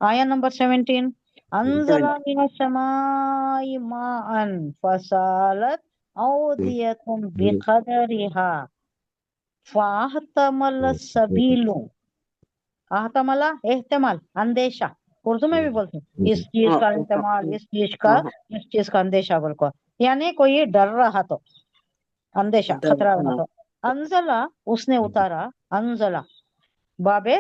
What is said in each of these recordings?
آیا نمبر 17 انزل من السماء ماء فسالت اودية بقدرها فاحتمل السبيل احتمل احتمال اندیشہ اردو میں بھی بولتے ہیں اس چیز کا احتمال اس چیز کا اندیشہ بول کو یعنی کوئی ڈر رہا تو اندیشہ خطرہ رہا تو انزلہ اس نے اتارا انزلہ بابے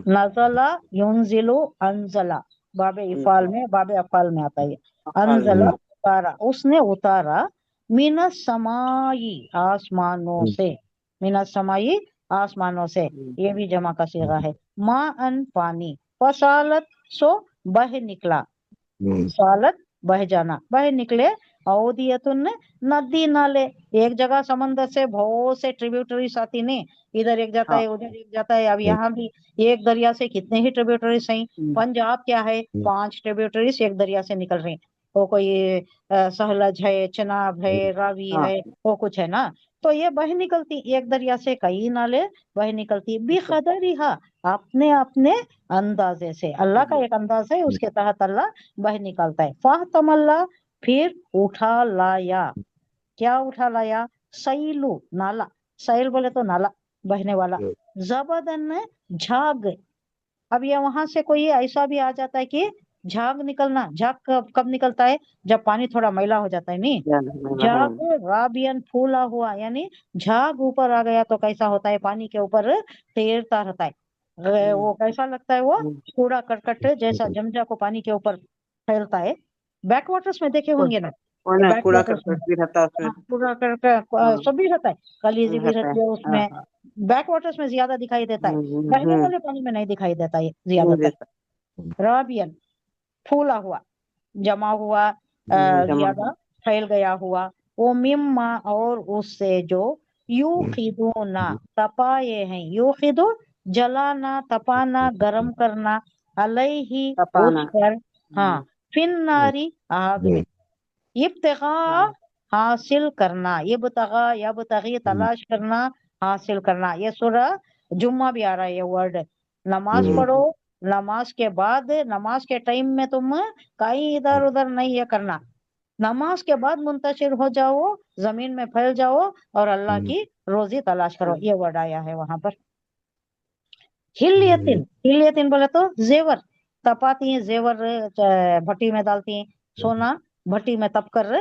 نزلہ ینزلو انزلہ باب افعال میں باب افعال میں آتا ہے انزلہ اتارا اس نے اتارا من السمائی آسمانوں سے من السمائی آسمانوں سے یہ بھی جمع کا صیغہ ہے ما ان پانی فسالت سو بہ نکلا سالت بہ جانا بہ نکلے اودیتن ندی نالے ایک جگہ سمندر سے بہت سے ٹریبیوٹریز آتی نہیں ادھر ایک جاتا ہے ادھر ایک جاتا ہے اب یہاں بھی ایک دریا سے کتنے ہی ٹریبیوٹریز ہیں پنجاب کیا ہے 5 ٹریبیوٹریز ایک دریا سے نکل رہی وہ کوئی سہلج ہے چناب ہے راوی ہے وہ کچھ ہے نا تو یہ بہ نکلتی ایک دریا سے کئی نالے بہ نکلتی بقدرہا اپنے اپنے اندازے سے اللہ کا ایک انداز ہے اس کے تحت اللہ بہ نکالتا ہے فاحتم اللہ پھر اٹھا لایا کیا اٹھا لایا سیلو نالا سیل بولے تو نالا بہنے والا زبدن جھاگ اب یہ وہاں سے کوئی ایسا بھی آ جاتا ہے کہ جھاگ نکلنا جھاگ کب نکلتا ہے جب پانی تھوڑا میلا ہو جاتا ہے نہیں جھاگ رابین پھولا ہوا یعنی جھاگ اوپر آ گیا تو کیسا ہوتا ہے پانی کے اوپر تیرتا رہتا ہے وہ کیسا لگتا ہے وہ کوڑا کرکٹ جیسا جمجا کو پانی کے اوپر پھیلتا ہے بیک واٹرز میں دیکھے ہوں گے نا بیک واٹرز میں کوڑا کرکٹ سب بھی رہتا ہے کلیزی بھی رہتی ہے اس میں بیک واٹرز میں زیادہ دکھائی دیتا ہے بہنے والے پانی میں نہیں دکھائی دیتا ہے زیادہ تر رابین پھولا ہوا جمع ہوا زیادہ پھیل گیا ہوا وہ مما اور اس سے جو یوقدونا تپائے ہیں یوقدو جلانا تپانا گرم کرنا علیہ اس پر ہاں فن ناری آگ میں ابتغاء حاصل کرنا ابتغاء یبتغی تلاش کرنا حاصل کرنا یہ سورہ جمعہ بھی آ رہا ہے یہ ورڈ نماز پڑھو نماز کے بعد نماز کے ٹائم میں تم کہیں ادھر ادھر نہیں یہ کرنا نماز کے بعد منتشر ہو جاؤ زمین میں پھیل جاؤ اور اللہ کی روزی تلاش کرو یہ ورڈ آیا ہے وہاں پر ہلیتن ہلیتن بولے تو زیور تپاتی ہیں زیور بھٹی میں ڈالتی ہیں سونا بھٹی میں تپ کر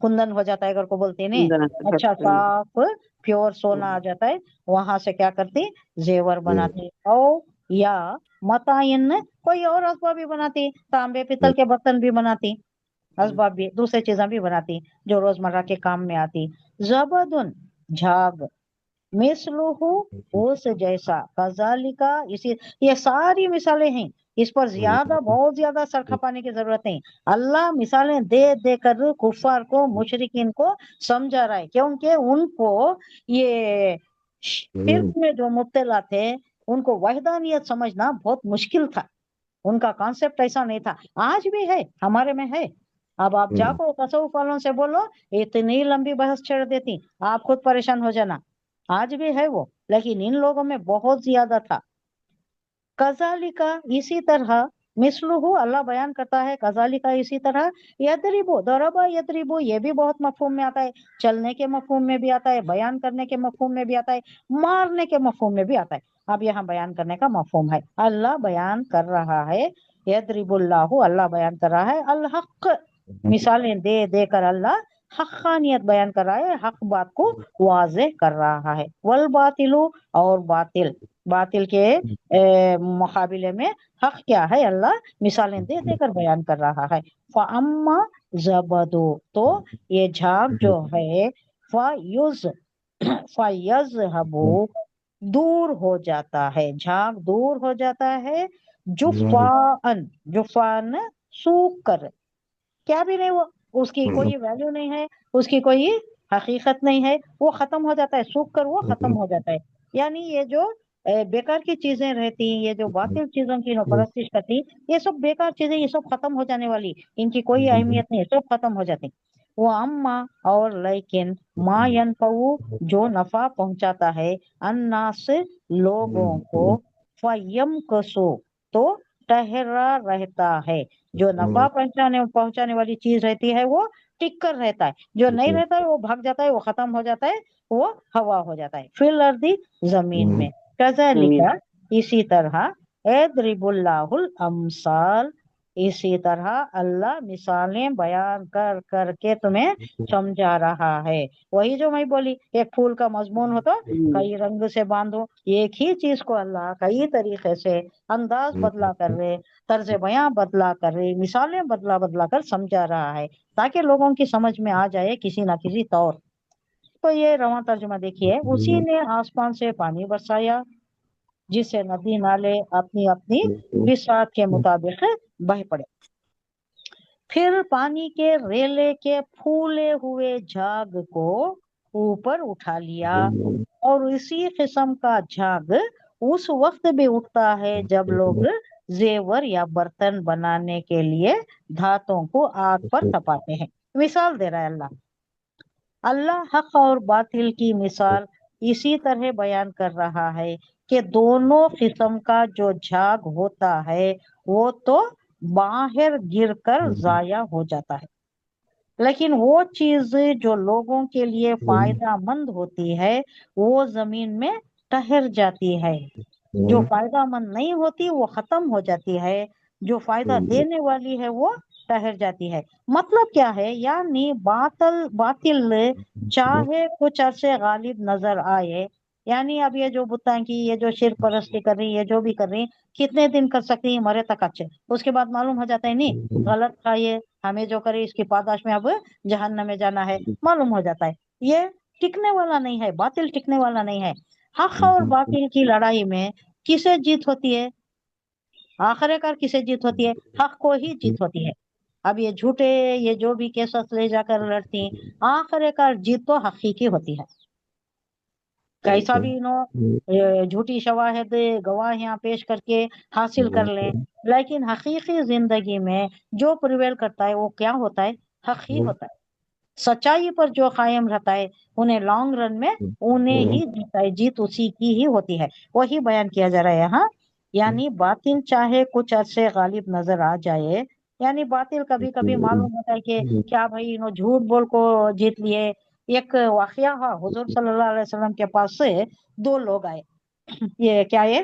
کندن ہو جاتا ہے اگر کو بولتے ہیں اچھا صاف پیور سونا آ جاتا ہے وہاں سے کیا کرتی زیور بناتی او یا متعین کوئی اور اسباب بھی بناتی تانبے پیتل کے برتن بھی بناتی اسباب بھی دوسری چیزیں بھی بناتی جو روزمرہ کے کام میں آتی زبدن جھاگ مثلہ اس جیسا کذالکا اسی یہ ساری مثالیں ہیں اس پر زیادہ بہت زیادہ سر کھپانے کی ضرورت نہیں اللہ مثالیں دے دے کر کفار کو مشرکین کو سمجھا رہا ہے کیونکہ ان کو یہ شرک میں جو مبتلا تھے ان کو وحدانیت سمجھنا بہت مشکل تھا ان کا کانسیپٹ ایسا نہیں تھا آج بھی ہے ہمارے میں ہے اب آپ جا کو تصوف والوں سے بولو اتنی لمبی بحث چھیڑ دیتی آپ خود پریشان ہو جانا آج بھی ہے وہ لیکن ان لوگوں میں بہت زیادہ تھا کذالکا اسی طرح مثلہ اللہ بیان کرتا ہے کذالکا اسی طرح یدربو ضربا یدربو یہ بھی بہت مفہوم میں آتا ہے چلنے کے مفہوم میں بھی آتا ہے بیان کرنے کے مفہوم میں بھی آتا ہے مارنے کے مفہوم میں بھی آتا ہے اب یہاں بیان کرنے کا مفہوم ہے اللہ بیان کر رہا ہے یدرب اللہ بیان کر رہا ہے الحق مثالیں دے دے کر اللہ حقانیت بیان کر رہا ہے حق بات کو واضح کر رہا ہے والباطل اور باطل کے مقابلے میں حق کیا ہے اللہ مثالیں دے دے کر بیان کر رہا ہے فاما زبدو تو یہ جھاگ جو ہے فیذهبوا دور ہو جاتا ہے جھاگ دور ہو جاتا ہے جفان سوکھ کر کیا بھی نہیں وہ اس کی کوئی ویلیو نہیں ہے اس کی کوئی حقیقت نہیں ہے وہ ختم ہو جاتا ہے سوکھ کر وہ ختم ہو جاتا ہے یعنی یہ جو بیکار کی چیزیں رہتی یہ جو باطل چیزوں کی پرستش کرتی یہ سب بیکار چیزیں یہ سب ختم ہو جانے والی ان کی کوئی اہمیت نہیں سب ختم ہو جاتی وہ اما اور لیکن ما ینفعو جو نفع پہنچاتا ہے الناس لوگوں کو فیم کسو تو ठहरा रहता है। जो नफा पहुंचाने वाली चीज रहती है वो टिक कर रहता है, जो नहीं रहता है वो भाग जाता है, वो खत्म हो जाता है, वो हवा हो जाता है। फिल अर्दी जमीन में, कज़ालिका इसी तरह, यदरिबुल्लाहुल अमसाल इसी तरह अल्लाह मिसालें बयान कर करके तुम्हें समझा रहा है। वही जो मैं बोली, एक फूल का मजमून हो तो कई रंग से बांधो, एक ही चीज को अल्लाह कई तरीके से अंदाज बदला कर रहे, तर्ज बयां बदला कर रहे, मिसालें बदला बदला कर समझा रहा है, ताकि लोगों की समझ में आ जाए किसी ना किसी तौर। तो ये रवां तर्जुमा देखिए, उसी ने आसमान से पानी बरसाया जिससे नदी नाले अपनी अपनी बिसात के मुताबिक बह पड़े, फिर पानी के रेले के फूले हुए झाग को ऊपर उठा लिया, और इसी किस्म का झाग उस वक्त भी उठता है जब लोग जेवर या बर्तन बनाने के लिए धातों को आग पर तपाते हैं। मिसाल दे रहा है अल्लाह। अल्लाह हक और बातिल की मिसाल इसी तरह बयान कर रहा है कि दोनों किस्म का जो झाग होता है वो तो बाहर गिरकर जाया हो जाता है, लेकिन वो चीज जो लोगों के लिए फायदा मंद होती है वो जमीन में ठहर जाती है। जो फायदा मंद नहीं होती वो खत्म हो जाती है, जो फायदा देने वाली है वो ठहर जाती है। मतलब क्या है, यानी बातिल चाहे कुछ अरसे गालिब नजर आए, यानी अब ये जो बुतां की, ये जो शिरक परस्ती कर रही है, जो भी कर रही, कितने दिन कर सकती है, मरे तक अच्छे, उसके बाद मालूम हो जाता है नहीं गलत था ये, हमें जो करे इसकी पादाश में अब जहन्नम में जाना है, मालूम हो जाता है। ये टिकने वाला नहीं है, बातिल टिकने वाला नहीं है। हक और बातिल की लड़ाई में किसे जीत होती है, आखिरकार किसे जीत होती है, हक को ही जीत होती है। अब ये झूठे, ये जो भी केसेस ले जाकर लड़ती, आखिरकार जीत तो हक ही की होती है। कैसा भी इन्हों झूठी शवाहिद गवाहियां पेश करके हासिल कर लें, लेकिन हकीकी जिंदगी में जो प्रिवेल करता है वो क्या होता है, हक ही होता है। सच्चाई पर जो कायम रहता है उन्हें लॉन्ग रन में उन्हें ही जीता है, जीत उसी की ही होती है। वही बयान किया जा रहा है यहाँ, यानी बातिल चाहे कुछ अरसे गालिब नजर आ जाए, यानी बातिल कभी कभी मालूम होता है कि क्या भाई इन्हों झूठ बोल को जीत लिए। एक वाकया हुआ, हुजूर सल्लल्लाहु अलैहि वसल्लम के पास से दो लोग आए, ये क्या है,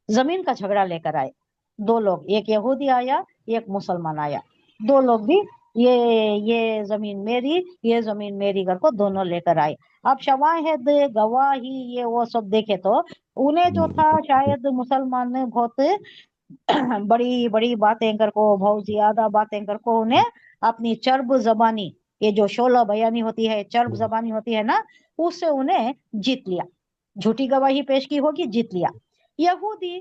जमीन का झगड़ा लेकर आए। दो लोग, एक यहूदी आया, एक मुसलमान आया, दो लोग भी ये जमीन मेरी, ये जमीन मेरी कर को दोनों लेकर आए। अब शवाहिद गवाही ये वो सब देखे तो उन्हें जो था, शायद मुसलमान ने बहुत बड़ी बड़ी बातें कर को, बहुत ज्यादा बातें कर को उन्हें अपनी चर्ब जबानी, ये जो शोला बयानी होती है, चर्ब जबानी होती है ना, उससे उन्हें जीत लिया, झूठी गवाही पेश की होगी, जीत लिया। यहूदी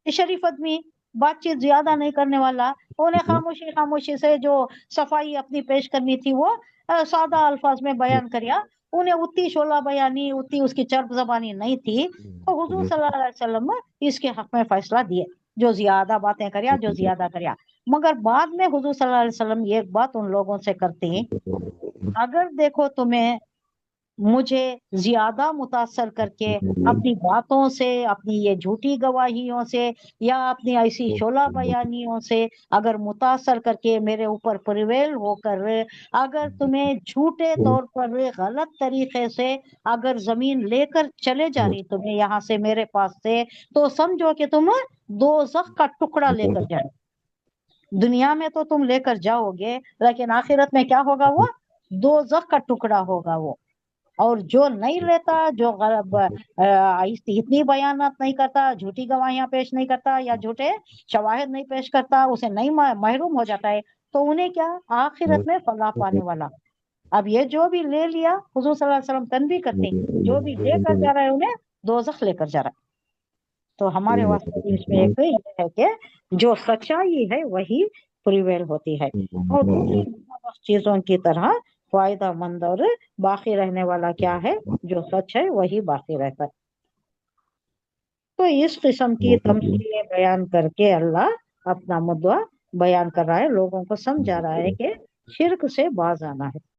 शरीफ आदमी, बातचीत ज्यादा नहीं करने वाला, उन्हें खामोशी खामोशी से जो सफाई अपनी पेश करनी थी वो सादा अल्फाज में बयान करिया। उन्हें उतनी शोला बयानी, उतनी उसकी चर्ब जबानी नहीं थी, तो हुजूर सल्लल्लाहु अलैहि वसल्लम इसके हक में फैसला दिए, जो ज्यादा बातें करिया, जो ज्यादा करिया। मगर बाद में हुजूर सल्लल्लाहु अलैहि वसल्लम एक बात उन लोगों से करते हैं, अगर देखो तुम्हें मुझे ज्यादा मुतासर करके अपनी बातों से, अपनी ये झूठी गवाहियों से, या अपनी ऐसी शोला बयानियों से अगर मुतासर करके मेरे ऊपर प्रिवेल होकर अगर तुम्हें झूठे तौर पर गलत तरीके से अगर जमीन लेकर चले जा रही तुम्हें यहाँ से मेरे पास से, तो समझो कि तुम दोज़ख का टुकड़ा लेकर जाए। दुनिया में तो तुम लेकर जाओगे, लेकिन आखिरत में क्या होगा, वो दोज़ख का टुकड़ा होगा वो। और जो नहीं लेता, जो इतनी बयानात नहीं करता, झूठी गवाहियां पेश नहीं करता, या झूठे शवाहिद नहीं पेश करता, उसे नहीं महरूम हो जाता है, तो उन्हें क्या, आखिरत में फलाह पाने वाला। अब ये जो भी ले लिया, हुजूर सल्लल्लाहु अलैहि वसल्लम तनबीह करते हैं, जो भी लेकर जा रहा है उन्हें दोज़ख लेकर जा रहा है। तो हमारे वास्ते इसमें एक ये है कि जो सच्चाई है वही प्रिवेल होती है, और दूसरी चीजों की तरह फायदा मंद और बाकी रहने वाला क्या है, जो सच है वही बाकी रहता है। तो इस किस्म की तमसीलें बयान करके अल्लाह अपना मुद्दा बयान कर रहा है, लोगों को समझा रहा है कि शिर्क से बाज आना है।